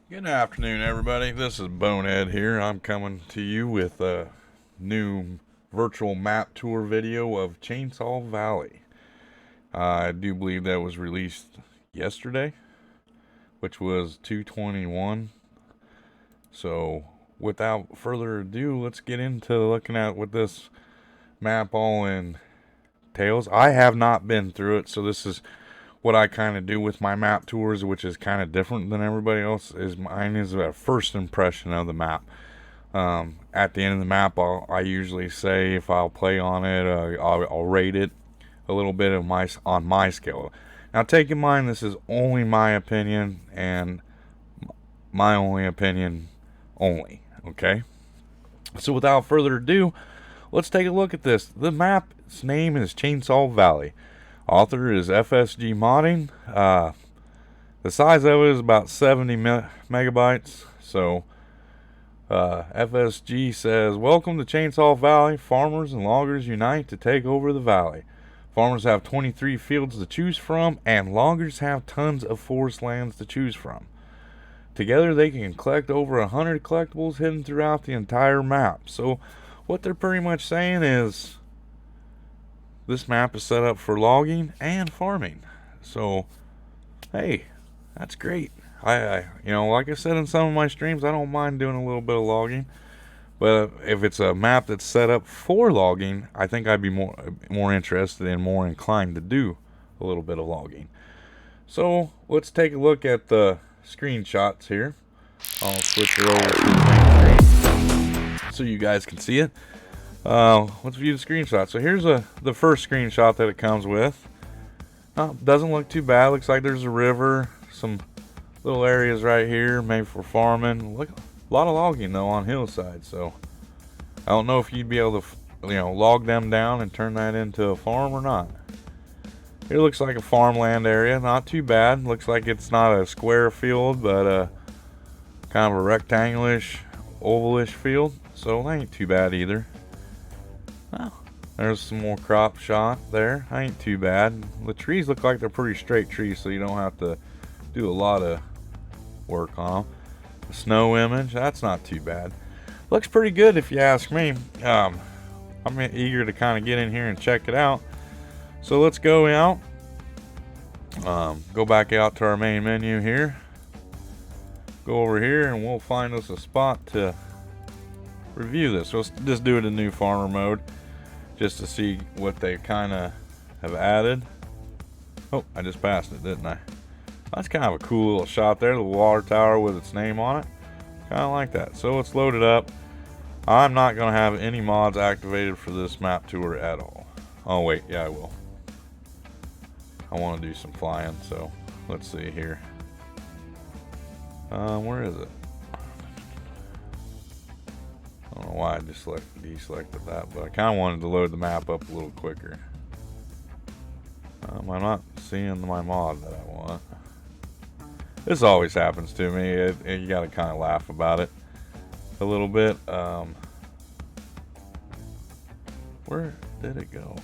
Good afternoon, everybody. This is Bonehead here. I'm coming to you with a new virtual map tour video of Chainsaw Valley. I do believe that was released yesterday, which was 2/21. So, without further ado, let's get into looking at what this map all entails. I have not been through it, so this is what I kind of do with my map tours, which is kind of different than everybody else. Is mine is a first impression of the map. At the end of the map, I usually say if I'll play on it, I'll rate it a little bit of on my scale. Now, take in mind this is only my opinion and my only opinion only. Okay. So without further ado, let's take a look at this. The map's name is Chainsaw Valley. Author is FSG Modding. The size of it is about 70 megabytes. So, FSG says, "Welcome to Chainsaw Valley. Farmers and loggers unite to take over the valley. Farmers have 23 fields to choose from, and loggers have tons of forest lands to choose from. Together, they can collect over 100 collectibles hidden throughout the entire map." So, what they're pretty much saying is, this map is set up for logging and farming. So, hey, that's great. Like I said in some of my streams, I don't mind doing a little bit of logging. But if it's a map that's set up for logging, I think I'd be more interested and more inclined to do a little bit of logging. So, let's take a look at the screenshots here. I'll switch it over to the main screen so you guys can see it. Let's view the screenshot. So here's the first screenshot that it comes with. Doesn't look too bad. Looks like there's a river, some little areas right here, maybe for farming. Look, a lot of logging though on hillside. So I don't know if you'd be able to, log them down and turn that into a farm or not. It looks like a farmland area. Not too bad. Looks like it's not a square field, but kind of a rectangular-ish, ovalish field. So that ain't too bad either. Oh, there's some more crop shot there. Ain't too bad. The trees look like they're pretty straight trees, so you don't have to do a lot of work on them. The snow image, that's not too bad. Looks pretty good if you ask me. I'm eager to kind of get in here and check it out. So let's go out. Go back out to our main menu here. Go over here and we'll find us a spot to review this. So let's just do it in new farmer mode, just to see what they kind of have added. Oh, I just passed it, didn't I? That's kind of a cool little shot there, the water tower with its name on it. Kind of like that. So let's load it up. I'm not going to have any mods activated for this map tour at all. Oh wait, yeah, I will. I want to do some flying, so let's see here. Where is it? I don't know why I just deselected that, but I kind of wanted to load the map up a little quicker. I'm not seeing my mod that I want. This always happens to me. You got to kind of laugh about it a little bit. Where did it go?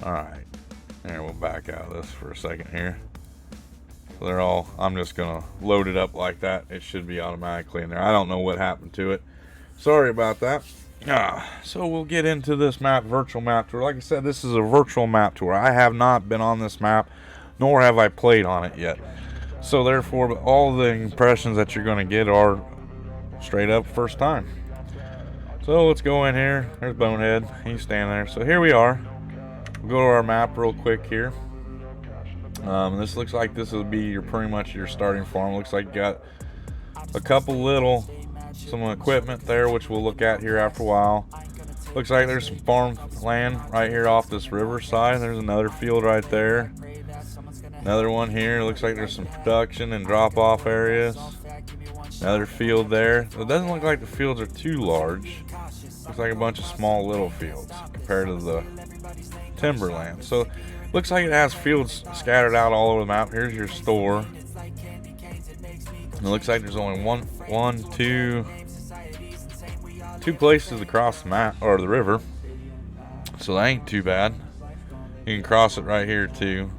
Alright. There, we'll back out of this for a second here. So I'm just gonna load it up like that. It should be automatically in there. I don't know what happened to it. Sorry about that. So we'll get into this virtual map tour. Like I said, this is a virtual map tour. I have not been on this map, nor have I played on it yet. So therefore, all the impressions that you're gonna get are straight up first time. So let's go in here. There's Bonehead. He's standing there. So here we are. We'll go to our map real quick here. This looks like this will be pretty much your starting farm. Looks like you got a couple some equipment there, which we'll look at here after a while. Looks like there's some farm land right here off this riverside. There's another field right there. Another one here. Looks like there's some production and drop-off areas. Another field there. So it doesn't look like the fields are too large. Looks like a bunch of small little fields compared to the timberland. So looks like it has fields scattered out all over the map. Here's your store. It looks like there's only two places across the map or the river. So that ain't too bad. You can cross it right here too.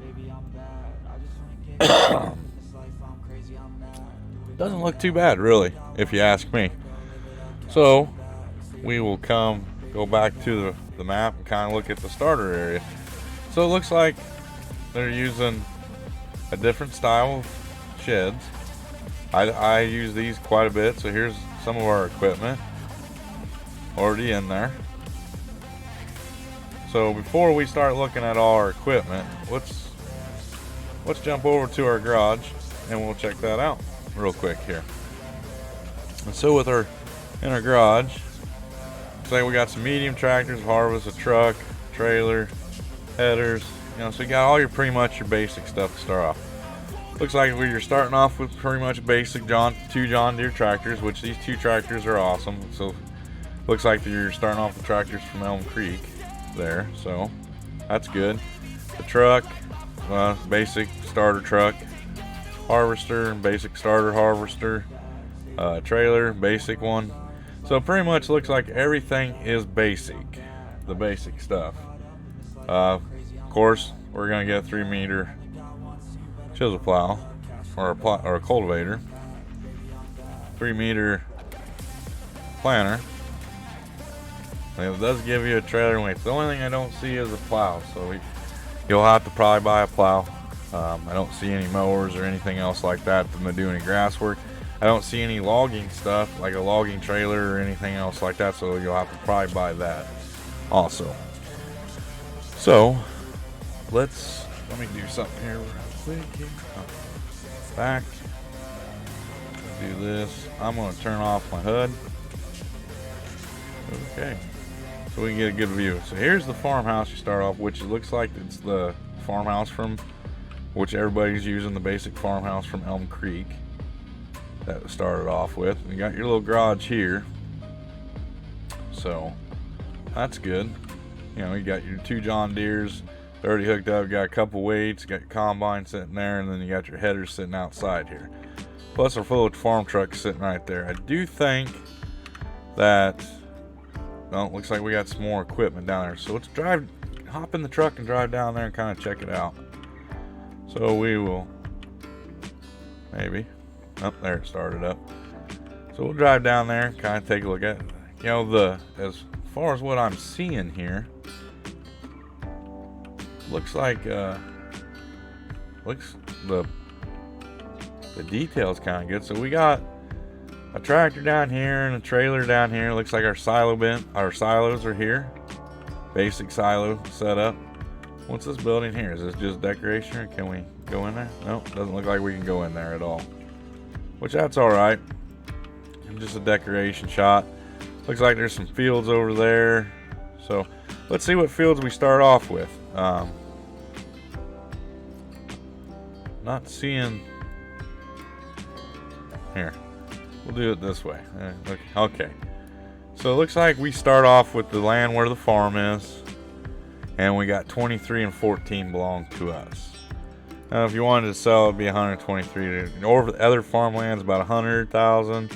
doesn't look too bad, really, if you ask me. So we will go back to the map and kind of look at the starter area. So it looks like they're using a different style of sheds. I use these quite a bit, so here's some of our equipment already in there. So before we start looking at all our equipment, let's jump over to our garage and we'll check that out real quick here. And so in our garage, say we got some medium tractors, harvest, a truck, trailer, headers, so you got all pretty much your basic stuff to start off. Looks like you're starting off with pretty much basic two John Deere tractors, which these two tractors are awesome. So looks like you're starting off with tractors from Elm Creek there, so that's good. The truck, basic starter truck, harvester, basic starter harvester, trailer, basic one. So pretty much looks like everything is basic, the basic stuff. Of course, we're gonna get a 3-meter chisel plow or a cultivator, 3-meter planter. And it does give you a trailer weight. The only thing I don't see is a plow, so you'll have to probably buy a plow. I don't see any mowers or anything else like that to do any grass work. I don't see any logging stuff, like a logging trailer or anything else like that, so you'll have to probably buy that also. So let me do something here real quick. Back. Do this. I'm going to turn off my HUD. Okay. So we can get a good view. So here's the farmhouse you start off, which looks like it's the farmhouse from which everybody's using, the basic farmhouse from Elm Creek that started off with. You got your little garage here. So that's good. You got your two John Deeres. They're already hooked up. You got a couple weights, got your combine sitting there, and then you got your headers sitting outside here. Plus our full farm truck sitting right there. I do think that, well, it looks like we got some more equipment down there. So let's hop in the truck and drive down there and kind of check it out. So we will, maybe, there it started up. So we'll drive down there and kind of take a look at it. As far as what I'm seeing here, looks like the details kind of good. So we got a tractor down here and a trailer down here. Looks like our silos are here. Basic silo setup. What's this building here? Is this just decoration, or can we go in there? Nope, doesn't look like we can go in there at all. Which that's alright. Just a decoration shot. Looks like there's some fields over there. So let's see what fields we start off with. Not seeing here. We'll do it this way. Okay. So it looks like we start off with the land where the farm is, and we got 23 and 14 belong to us. Now, if you wanted to sell, it'd be 123. Over the other farmlands, about 100,000,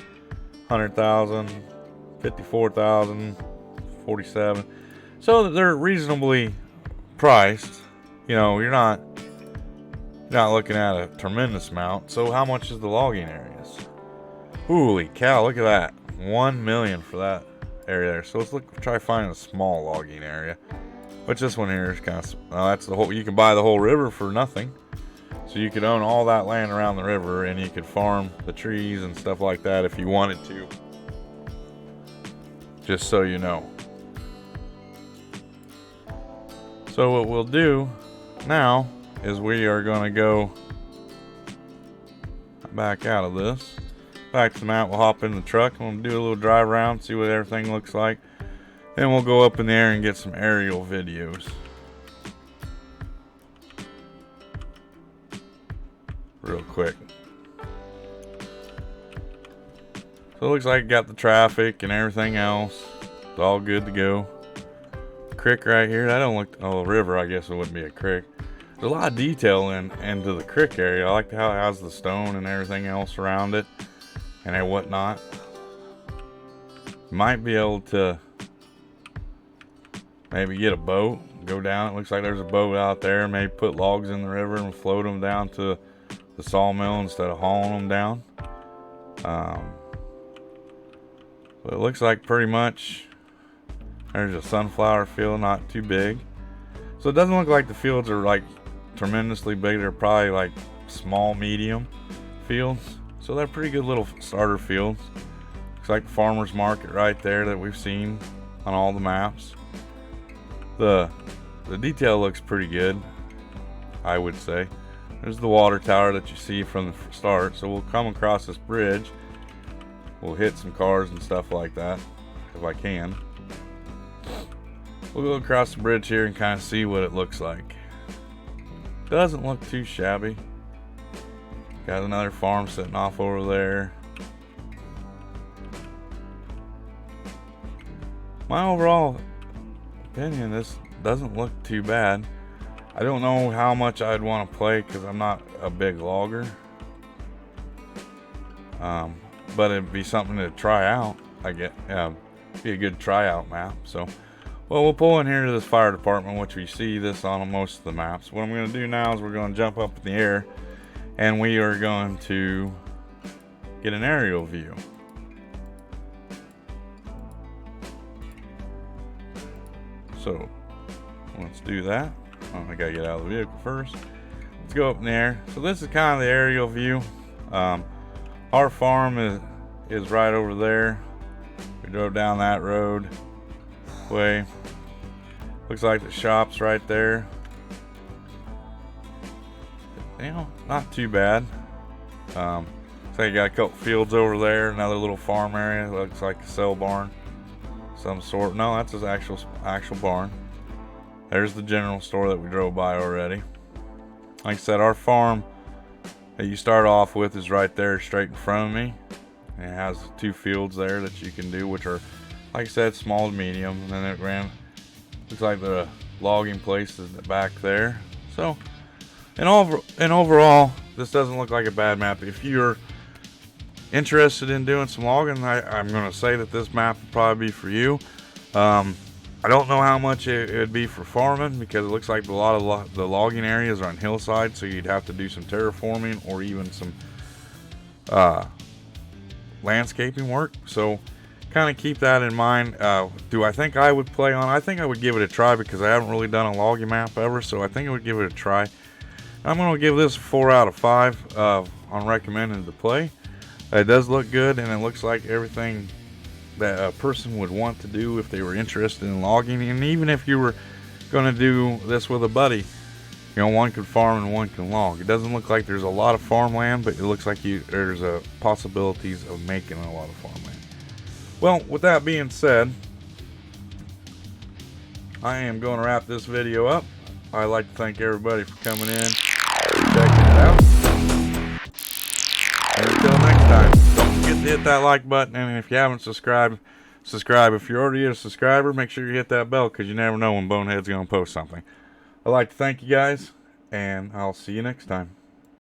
54,000, 47. So they're reasonably priced. You're not looking at a tremendous amount. So how much is the logging areas? Holy cow, look at that. 1 million for that area there. So let's try finding a small logging area. Which this one here is kind of, that's the whole, you can buy the whole river for nothing. So you could own all that land around the river, and you could farm the trees and stuff like that if you wanted to. Just so you know. So what we'll do now is we are going to go back out of this. Back to the map, we'll hop in the truck and we'll do a little drive around, see what everything looks like. Then we'll go up in the air and get some aerial videos. Real quick. So it looks like it got the traffic and everything else. It's all good to go. Creek right here, that don't look, a river, I guess it wouldn't be a creek. There's a lot of detail into the creek area. I like how it has the stone and everything else around it and whatnot. Might be able to maybe get a boat, go down. It looks like there's a boat out there. Maybe put logs in the river and float them down to the sawmill instead of hauling them down. So it looks like pretty much there's a sunflower field, not too big. So it doesn't look like the fields are like tremendously big. They're probably like small, medium fields. So they're pretty good little starter fields. Looks like the farmer's market right there that we've seen on all the maps. The detail looks pretty good, I would say. There's the water tower that you see from the start. So we'll come across this bridge. We'll hit some cars and stuff like that, if I can. We'll go across the bridge here and kind of see what it looks like. Doesn't look too shabby. Got another farm sitting off over there. My overall opinion, this doesn't look too bad. I don't know how much I'd want to play because I'm not a big logger. But it'd be something to try out. Be a good tryout map. So, well, we'll pull in here to this fire department, which we see this on most of the maps. What I'm going to do now is we're going to jump up in the air, and we are going to get an aerial view. So, let's do that. I gotta get out of the vehicle first. Let's go up in there. So this is kind of the aerial view. Our farm is right over there. We drove down that road way. Looks like the shop's right there. You know, not too bad. So you got a couple fields over there, another little farm area. Looks like a cell barn, some sort. No, that's his actual barn. There's the general store that we drove by already. Like I said, our farm that you start off with is right there straight in front of me. And it has 2 fields there that you can do, which are, like I said, small to medium. And then it looks like the logging place is back there. So, and overall, this doesn't look like a bad map. If you're interested in doing some logging, I'm going to say that this map would probably be for you. I don't know how much it would be for farming because it looks like a lot of the logging areas are on hillside, so you'd have to do some terraforming or even some landscaping work. So kind of keep that in mind. Do I think I would play on? I think I would give it a try because I haven't really done a logging map ever, so I think I would give it a try. I'm going to give this a 4 out of 5 on recommending to play. It does look good, and it looks like everything that a person would want to do if they were interested in logging. And even if you were going to do this with a buddy, you know, one can farm and one can log. It doesn't look like there's a lot of farmland, but it looks like there's possibilities of making a lot of farmland. Well, with that being said, I am going to wrap this video up. I'd like to thank everybody for coming in, checking it out. And until next time, don't forget to hit that like button, and if you haven't subscribed, subscribe. If you're already a subscriber, make sure you hit that bell because you never know when Bonehead's going to post something. I'd like to thank you guys, and I'll see you next time.